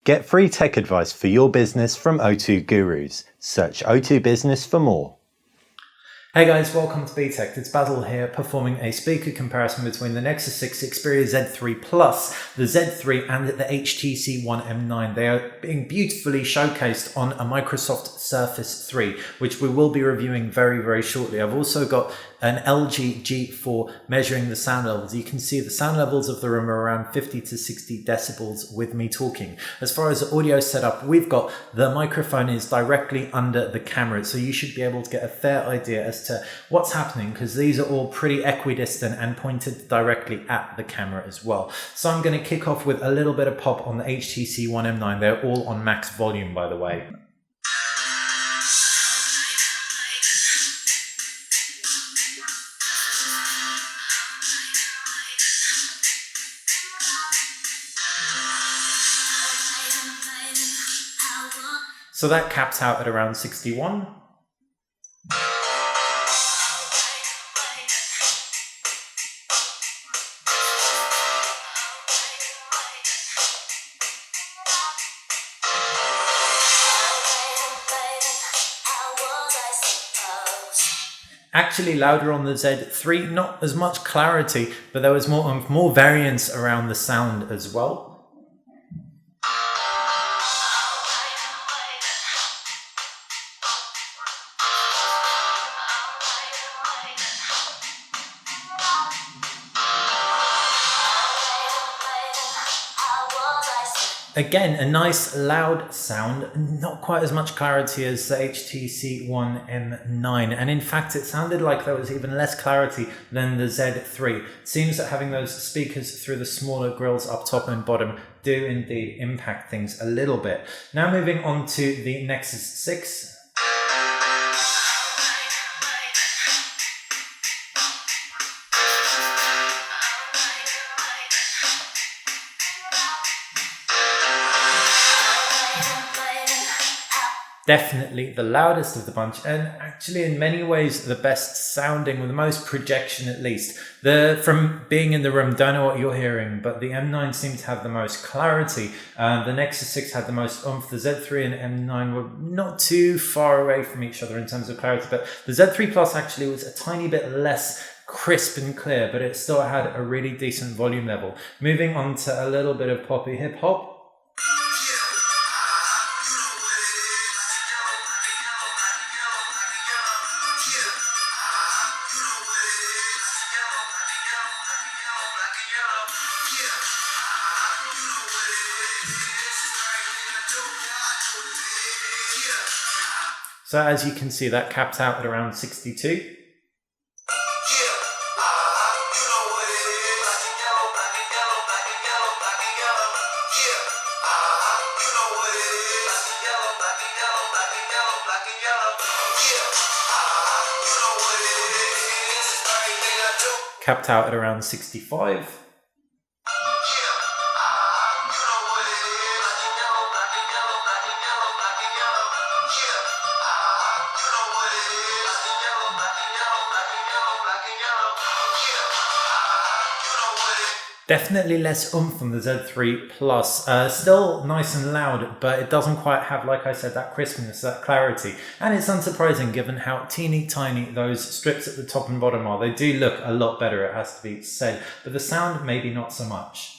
Get free tech advice for your business from O2 Gurus. Search O2 Business for more. Hey guys, welcome to BTech. It's Basil here, performing a speaker comparison between the Nexus 6 Xperia Z3 Plus, the Z3 and the HTC One M9. They are being beautifully showcased on a Microsoft Surface 3, which we will be reviewing very, very shortly. I've also got an LG G4 measuring the sound levels. You can see the sound levels of the room are around 50 to 60 decibels with me talking. As far as the audio setup, we've got the microphone is directly under the camera, so you should be able to get a fair idea as to what's happening, because these are all pretty equidistant and pointed directly at the camera as well. So I'm going to kick off with a little bit of pop on the HTC One M9. They're all on max volume, by the way. So that caps out at around 61. Actually louder on the Z3, not as much clarity, but there was more variance around the sound as well. Again, a nice loud sound, not quite as much clarity as the HTC One M9. And in fact, it sounded like there was even less clarity than the Z3. It seems that having those speakers through the smaller grills up top and bottom do indeed impact things a little bit. Now moving on to the Nexus 6. Definitely the loudest of the bunch, and actually in many ways the best sounding, with the most projection at least. From being in the room, don't know what you're hearing, but the M9 seemed to have the most clarity. The Nexus 6 had the most oomph. The Z3 and M9 were not too far away from each other in terms of clarity, but the Z3 Plus actually was a tiny bit less crisp and clear, but it still had a really decent volume level. Moving on to a little bit of poppy hip hop. So as you can see, that capped out at around 62. Capped out at around 65. Definitely less oomph on the Z3 Plus. Still nice and loud, but it doesn't quite have, like I said, that crispness, that clarity. And it's unsurprising given how teeny tiny those strips at the top and bottom are. They do look a lot better, it has to be said, but the sound maybe not so much.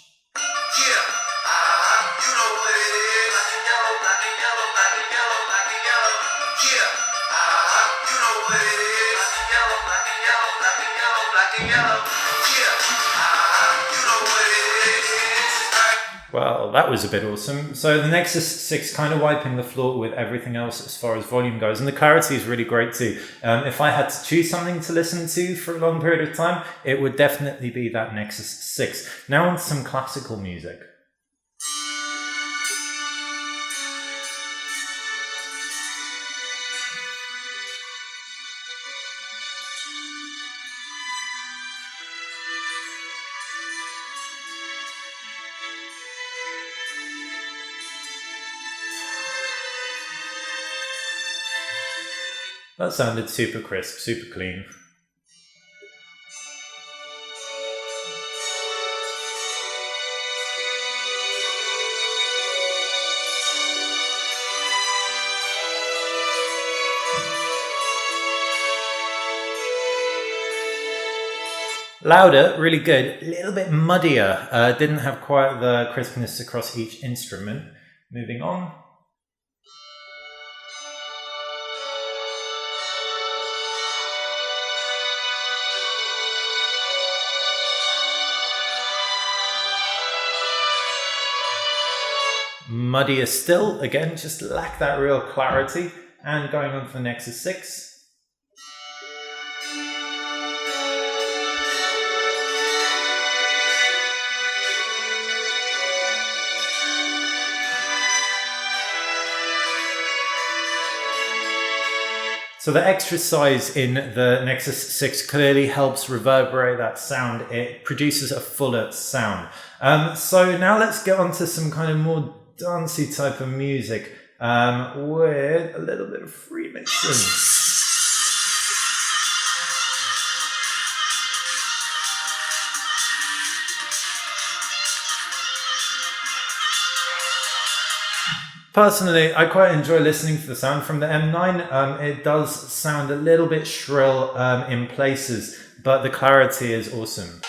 Well, that was a bit awesome. So the Nexus 6 kind of wiping the floor with everything else as far as volume goes. And the clarity is really great too. If I had to choose something to listen to for a long period of time, it would definitely be that Nexus 6. Now on some classical music. That sounded super crisp, super clean. Louder, really good. A little bit muddier. Didn't have quite the crispness across each instrument. Moving on. Muddier still, again, just lack that real clarity. And going on to the Nexus 6. So the extra size in the Nexus 6 clearly helps reverberate that sound. It produces a fuller sound. So now let's get on to some kind of more dancey type of music with a little bit of free mixing. Personally, I quite enjoy listening to the sound from the M9. It does sound a little bit shrill in places, but the clarity is awesome.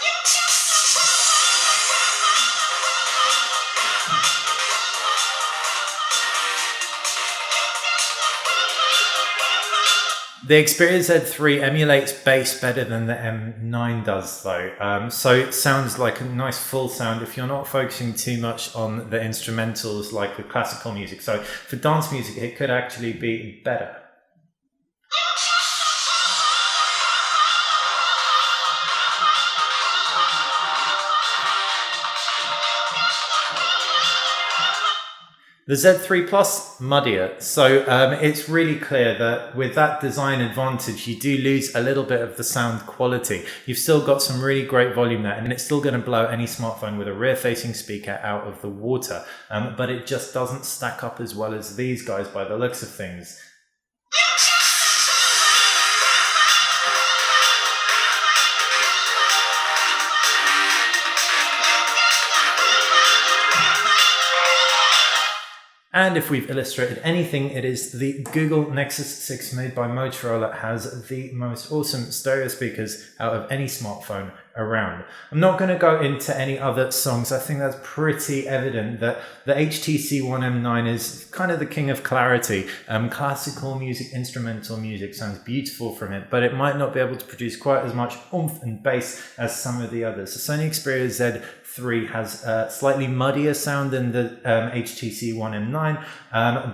The Xperia Z3 emulates bass better than the M9 does though, so it sounds like a nice full sound if you're not focusing too much on the instrumentals like the classical music. So for dance music it could actually be better. The Z3 Plus, muddier. So it's really clear that with that design advantage, you do lose a little bit of the sound quality. You've still got some really great volume there, and it's still going to blow any smartphone with a rear-facing speaker out of the water. But it just doesn't stack up as well as these guys by the looks of things. And if we've illustrated anything, it is the Google Nexus 6 made by Motorola has the most awesome stereo speakers out of any smartphone around. I'm not going to go into any other songs. I think that's pretty evident that the HTC One M9 is kind of the king of clarity. Classical music, instrumental music sounds beautiful from it, but it might not be able to produce quite as much oomph and bass as some of the others. The Sony Xperia Z3 has a slightly muddier sound than the HTC One M9,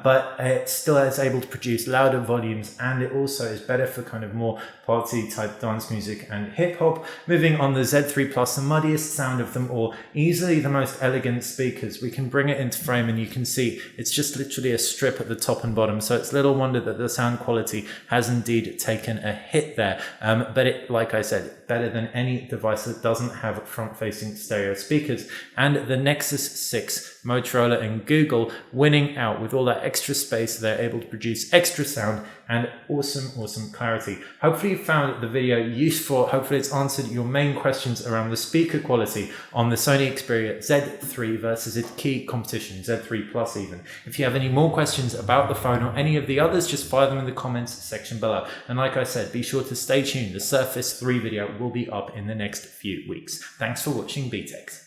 but it still is able to produce louder volumes, and it also is better for kind of more party type dance music and hip hop. Moving on, the Z3 Plus, the muddiest sound of them all, easily the most elegant speakers. We can bring it into frame and you can see it's just literally a strip at the top and bottom, so it's little wonder that the sound quality has indeed taken a hit there. But it, like I said, better than any device that doesn't have front-facing stereo speakers. And the Nexus 6, Motorola and Google winning out with all that extra space. They're able to produce extra sound and awesome clarity. Hopefully you found the video useful. Hopefully it's answered your main questions around the speaker quality on the Sony Xperia Z3 versus its key competition, Z3 Plus even. If you have any more questions about the phone or any of the others, just fire them in the comments section below. And like I said, be sure to stay tuned. The Surface 3 video will be up in the next few weeks. Thanks for watching BTEX.